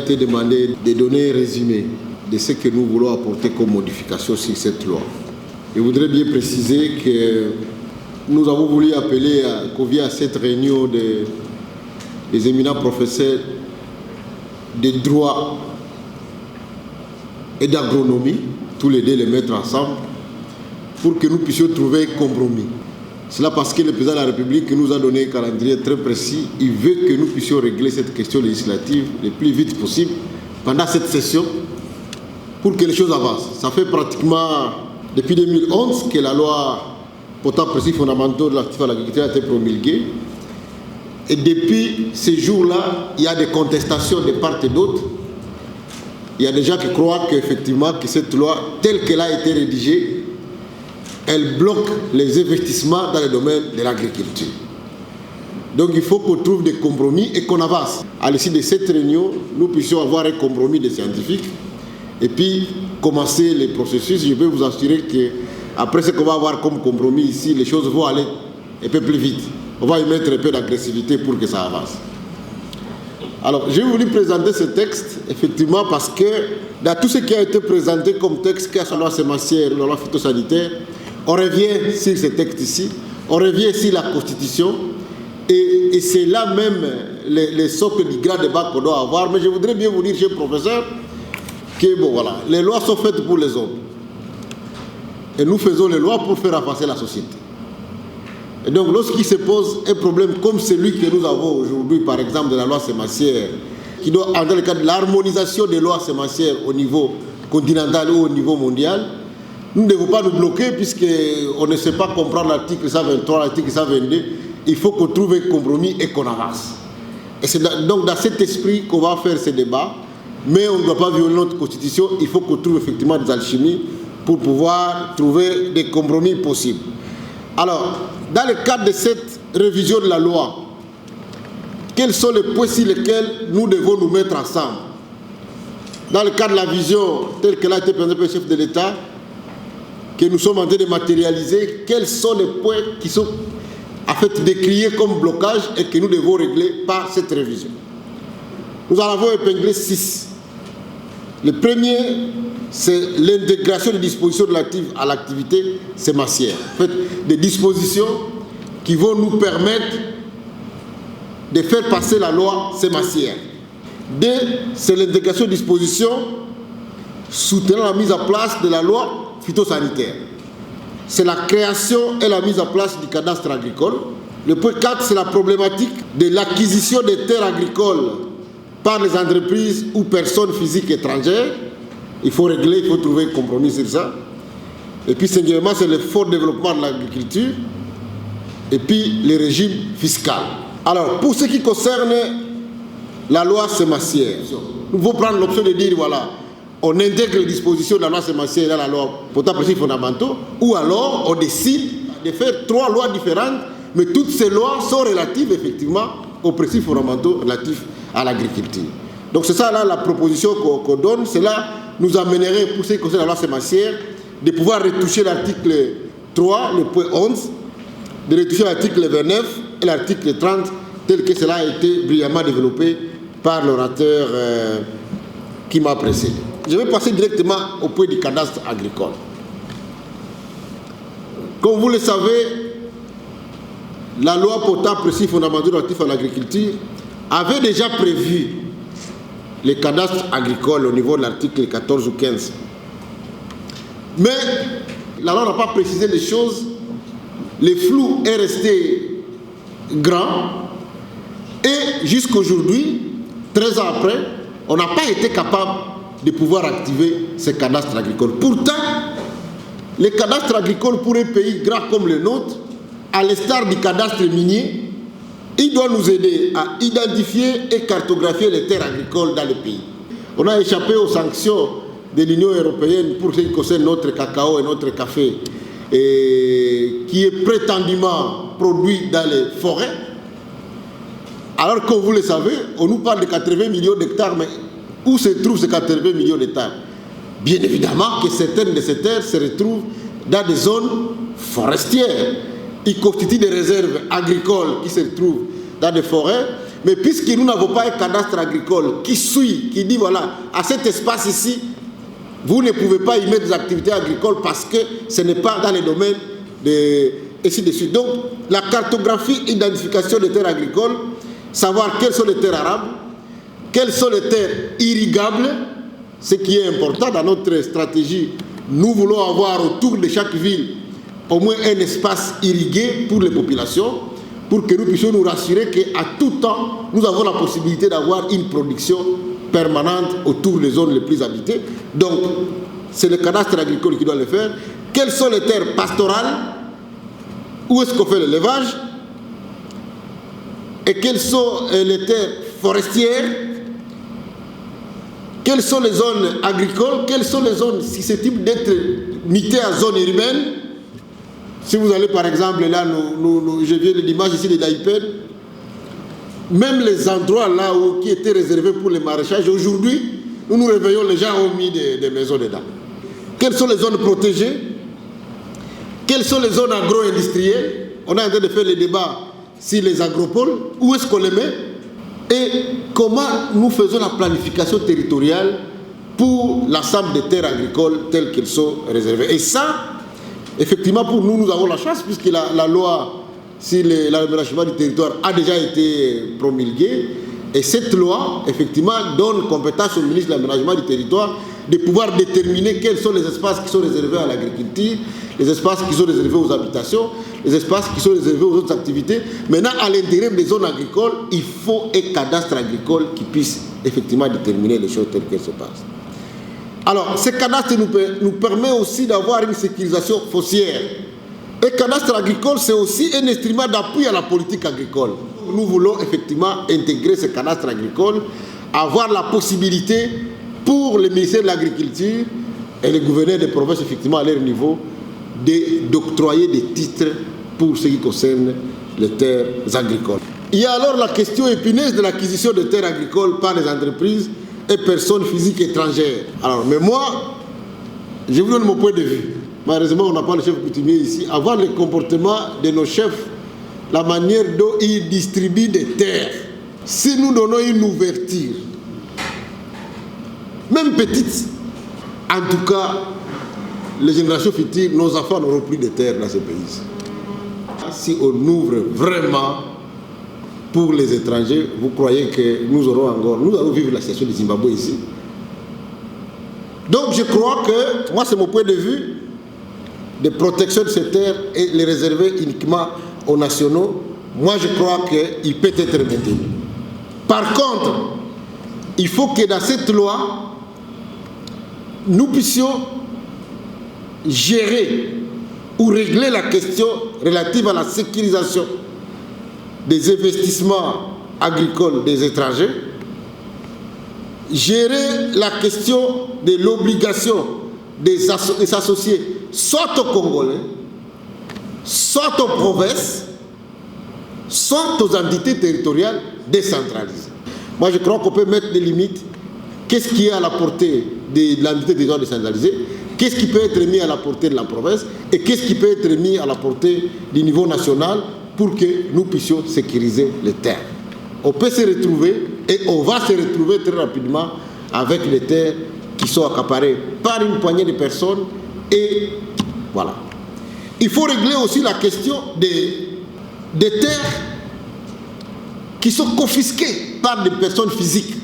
été demandé de donner un résumé de ce que nous voulons apporter comme modification sur cette loi. Je voudrais bien préciser que nous avons voulu appeler qu'on vienne à cette réunion des éminents professeurs de droit et d'agronomie, tous les deux les mettre ensemble, pour que nous puissions trouver un compromis. Cela parce que le président de la République nous a donné un calendrier très précis. Il veut que nous puissions régler cette question législative le plus vite possible pendant cette session pour que les choses avancent. Ça fait pratiquement depuis 2011 que la loi portant principes fondamentaux de l'actif à l'agriculture a été promulguée. Et depuis ces jours-là, il y a des contestations de part et d'autre. Il y a des gens qui croient qu'effectivement que cette loi, telle qu'elle a été rédigée, elle bloque les investissements dans le domaine de l'agriculture. Donc il faut qu'on trouve des compromis et qu'on avance. À l'issue de cette réunion, nous puissions avoir un compromis des scientifiques et puis commencer les processus. Je peux vous assurer qu'après ce qu'on va avoir comme compromis ici, les choses vont aller un peu plus vite. On va y mettre un peu d'agressivité pour que ça avance. Alors, j'ai voulu présenter ce texte, effectivement, parce que dans tout ce qui a été présenté comme texte, qu'il y a sur la loi sémancière, la loi phytosanitaire, on revient sur ce texte ici, on revient sur la Constitution, et c'est là même les socles du grand débat qu'on doit avoir. Mais je voudrais bien vous dire, chez le professeur, que bon, voilà, les lois sont faites pour les hommes. Et nous faisons les lois pour faire avancer la société. Et donc, lorsqu'il se pose un problème comme celui que nous avons aujourd'hui, par exemple, de la loi sémancière, qui doit, dans le cadre de l'harmonisation des lois sémancières au niveau continental ou au niveau mondial, nous ne devons pas nous bloquer puisqu'on ne sait pas comprendre l'article 123, l'article 122. Il faut qu'on trouve un compromis et qu'on avance. Et c'est donc dans cet esprit qu'on va faire ce débat. Mais on ne doit pas violer notre constitution. Il faut qu'on trouve effectivement des alchimies pour pouvoir trouver des compromis possibles. Alors, dans le cadre de cette révision de la loi, quels sont les points sur lesquels nous devons nous mettre ensemble? Dans le cadre de la vision telle qu'elle a été présentée par le chef de l'État, que nous sommes en train de matérialiser, quels sont les points qui sont en fait décriés comme blocage et que nous devons régler par cette révision? Nous en avons épinglé 6. Le premier, c'est l'intégration des dispositions relatives à l'activité sémancière. En fait, des dispositions qui vont nous permettre de faire passer la loi sémancière. 2, c'est l'intégration des dispositions soutenant la mise en place de la loi phytosanitaire. C'est la création et la mise en place du cadastre agricole. Le point 4, c'est la problématique de l'acquisition des terres agricoles par les entreprises ou personnes physiques étrangères. Il faut régler, il faut trouver un compromis sur ça. Et puis, cinquièmement, c'est le fort développement de l'agriculture. Et puis, le régime fiscal. Alors, pour ce qui concerne la loi sémancière, nous devons prendre l'option de dire, voilà, on intègre les dispositions de la loi sémancière dans la loi portant principes fondamentaux, ou alors on décide de faire 3 lois différentes, mais toutes ces lois sont relatives, effectivement, aux principes fondamentaux relatifs à l'agriculture. Donc c'est ça là la proposition qu'on donne. Cela nous amènerait, pour ce qui concerne la loi sémancière, de pouvoir retoucher l'article 3, le point 11, de retoucher l'article 29 et l'article 30, tel que cela a été brillamment développé par l'orateur qui m'a précédé. Je vais passer directement au point du cadastre agricole. Comme vous le savez, la loi portant principes fondamentaux relatifs à l'agriculture avait déjà prévu les cadastres agricoles au niveau de l'article 14 ou 15. Mais la loi n'a pas précisé les choses, le flou est resté grand, et jusqu'à aujourd'hui, 13 ans après, on n'a pas été capable de pouvoir activer ces cadastres agricoles. Pourtant, les cadastres agricoles pour un pays grand comme le nôtre, à l'instar du cadastre minier, il doit nous aider à identifier et cartographier les terres agricoles dans le pays. On a échappé aux sanctions de l'Union européenne pour ce qui concerne notre cacao et notre café, qui est prétendument produit dans les forêts. Alors que vous le savez, on nous parle de 80 millions d'hectares, mais où se trouvent ces 80 millions d'hectares? Bien évidemment que certaines de ces terres se retrouvent dans des zones forestières. Ils constituent des réserves agricoles qui se trouvent dans des forêts, Mais puisque nous n'avons pas un cadastre agricole qui suit, qui dit voilà, à cet espace ici, vous ne pouvez pas y mettre des activités agricoles parce que ce n'est pas dans les domaines de... et ainsi de suite. Donc, la cartographie, identification des terres agricoles, savoir quelles sont les terres arables, quelles sont les terres irrigables, ce qui est important dans notre stratégie. Nous voulons avoir autour de chaque ville au moins un espace irrigué pour les populations, pour que nous puissions nous rassurer qu'à tout temps, nous avons la possibilité d'avoir une production permanente autour des zones les plus habitées. Donc, c'est le cadastre agricole qui doit le faire. Quelles sont les terres pastorales? Où est-ce qu'on fait l'élevage? Et quelles sont les terres forestières? Quelles sont les zones agricoles? Quelles sont les zones susceptibles d'être mutées à zones urbaines? Si vous allez par exemple, là, je viens de l'image ici de l'IPED, même les endroits là où, qui étaient réservés pour les maraîchages, aujourd'hui, nous nous réveillons, les gens ont mis des maisons dedans. Quelles sont les zones protégées? Quelles sont les zones agro-industrielles? On est en train de faire le débat sur les agropoles. Où est-ce qu'on les met? Et comment nous faisons la planification territoriale pour l'ensemble des terres agricoles telles qu'elles sont réservées. Et ça, effectivement, pour nous, nous avons la chance puisque la loi sur l'aménagement du territoire a déjà été promulguée. Et cette loi, effectivement, donne compétence au ministre de l'aménagement du territoire de pouvoir déterminer quels sont les espaces qui sont réservés à l'agriculture, les espaces qui sont réservés aux habitations, les espaces qui sont réservés aux autres activités. Maintenant, à l'intérieur des zones agricoles, il faut un cadastre agricole qui puisse effectivement déterminer les choses telles qu'elles se passent. Alors, ce cadastre nous permet aussi d'avoir une sécurisation foncière. Un cadastre agricole, c'est aussi un instrument d'appui à la politique agricole. Nous voulons effectivement intégrer ce cadastre agricole, avoir la possibilité pour le ministère de l'Agriculture et les gouverneurs des provinces, effectivement, à leur niveau, d'octroyer des titres pour ce qui concerne les terres agricoles. Il y a alors la question épineuse de l'acquisition de terres agricoles par les entreprises et personnes physiques étrangères. Alors, mais moi, je vous donne mon point de vue. Malheureusement, on n'a pas le chef coutumier ici. Avoir le comportement de nos chefs, la manière dont ils distribuent des terres, si nous donnons une ouverture, même petite, en tout cas, les générations futures, nos enfants n'auront plus de terres dans ce pays. Si on ouvre vraiment pour les étrangers, vous croyez que nous aurons encore, nous allons vivre la situation du Zimbabwe ici. Donc je crois que, moi c'est mon point de vue, de protection de ces terres et les réserver uniquement aux nationaux, moi je crois qu'il peut être maintenu. Par contre, il faut que dans cette loi, nous puissions gérer ou régler la question relative à la sécurisation des investissements agricoles des étrangers, gérer la question de l'obligation des associés, soit aux Congolais, soit aux provinces, soit aux entités territoriales décentralisées. Moi, je crois qu'on peut mettre des limites. Qu'est-ce qui est à la portée de l'entité territoriale décentralisée? Qu'est-ce qui peut être mis à la portée de la province? Et qu'est-ce qui peut être mis à la portée du niveau national pour que nous puissions sécuriser les terres? On peut se retrouver, et on va se retrouver très rapidement avec les terres qui sont accaparées par une poignée de personnes. Et voilà. Il faut régler aussi la question des terres qui sont confisquées par des personnes physiques.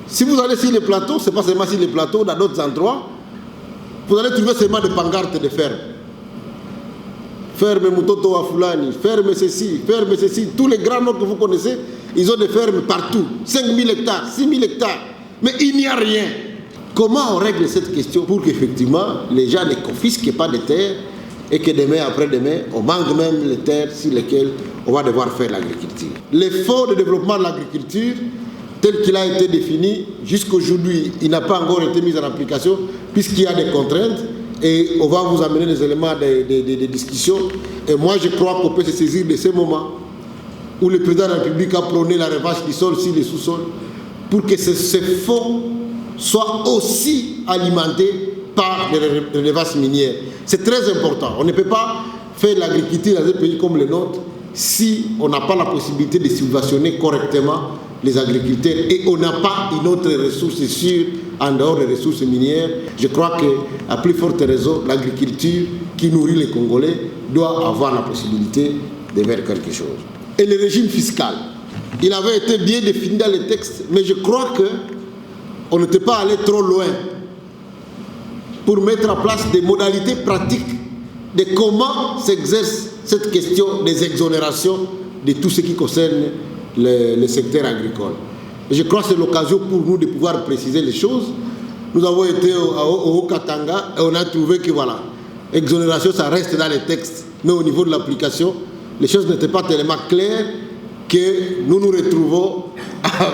Si vous allez sur les plateaux, ce n'est pas seulement sur les plateaux, dans d'autres endroits, vous allez trouver seulement des pancartes de ferme. Ferme Mutoto Wafulani, ferme ceci, tous les grands noms que vous connaissez, ils ont des fermes partout, 5000 hectares, 6000 hectares, mais il n'y a rien. Comment on règle cette question pour qu'effectivement les gens ne confisquent pas de terres et que demain après-demain, on manque même les terres sur lesquelles on va devoir faire l'agriculture. L'effort de développement de l'agriculture, tel qu'il a été défini, jusqu'aujourd'hui, il n'a pas encore été mis en application puisqu'il y a des contraintes. Et on va vous amener des éléments de discussion. Et moi, je crois qu'on peut se saisir de ces moments où le président de la République a prôné la revanche du sol sur les sous-sols pour que ces fonds soient aussi alimentés par les revanches minières. C'est très important. On ne peut pas faire l'agriculture dans un pays comme le nôtre si on n'a pas la possibilité de subventionner correctement les agriculteurs et on n'a pas une autre ressource sûre en dehors des ressources minières, je crois qu'à plus forte raison, l'agriculture qui nourrit les Congolais doit avoir la possibilité de faire quelque chose. Et le régime fiscal, il avait été bien défini dans les textes, mais je crois qu'on n'était pas allé trop loin pour mettre en place des modalités pratiques de comment s'exerce cette question des exonérations de tout ce qui concerne le secteur agricole. Et je crois que c'est l'occasion pour nous de pouvoir préciser les choses. Nous avons été au Haut-Katanga et on a trouvé que voilà, exonération, ça reste dans les textes, mais au niveau de l'application, les choses n'étaient pas tellement claires que nous nous retrouvons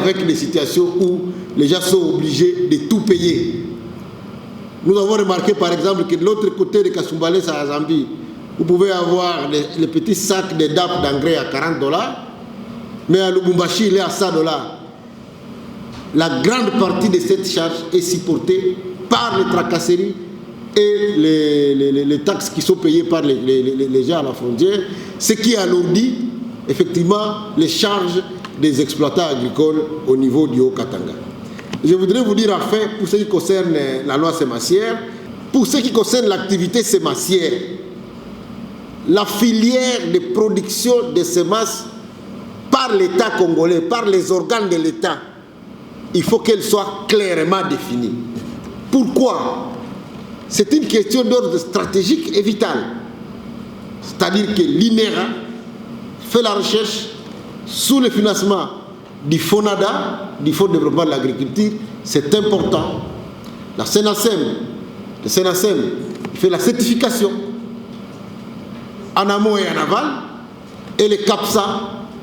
avec des situations où les gens sont obligés de tout payer. Nous avons remarqué par exemple que de l'autre côté de Kasumbalé, à Zambie, vous pouvez avoir les petits sacs de DAP d'engrais à $40, mais à Lubumbashi, il est à $100. La grande partie de cette charge est supportée par les tracasseries et les taxes qui sont payées par les gens à la frontière, ce qui alourdit effectivement les charges des exploitants agricoles au niveau du Haut-Katanga. Je voudrais vous dire enfin, pour ce qui concerne la loi sémancière, pour ce qui concerne l'activité sémancière, la filière de production de semences par l'État congolais, par les organes de l'État, il faut qu'elle soit clairement définie. Pourquoi? C'est une question d'ordre stratégique et vital. C'est-à-dire que l'INERA fait la recherche sous le financement du FONADA, du Fonds de développement de l'agriculture, c'est important. La SENASEM, le SENASEM fait la certification en amont et en aval, et les CAPSA,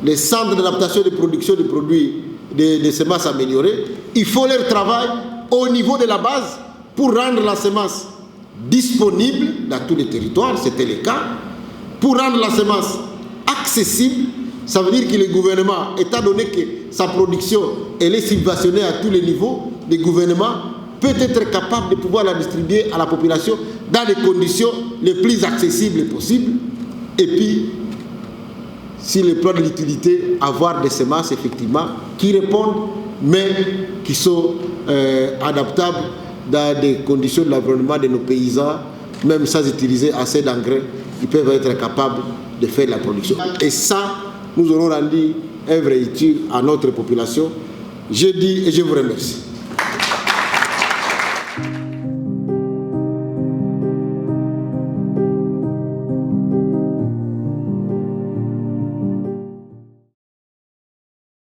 les centres d'adaptation de production de produits des semences améliorées, il faut leur travail au niveau de la base pour rendre la semence disponible dans tous les territoires, c'était le cas, pour rendre la semence accessible. Ça veut dire que le gouvernement, étant donné que sa production elle est subventionnée à tous les niveaux, le gouvernement peut être capable de pouvoir la distribuer à la population dans les conditions les plus accessibles possibles. Et puis, sur le plan de l'utilité, avoir des semences effectivement qui répondent, mais qui sont adaptables dans des conditions de l'environnement de nos paysans, même sans utiliser assez d'engrais, ils peuvent être capables de faire de la production. Et ça, nous aurons rendu un vrai utile à notre population. Je dis et je vous remercie.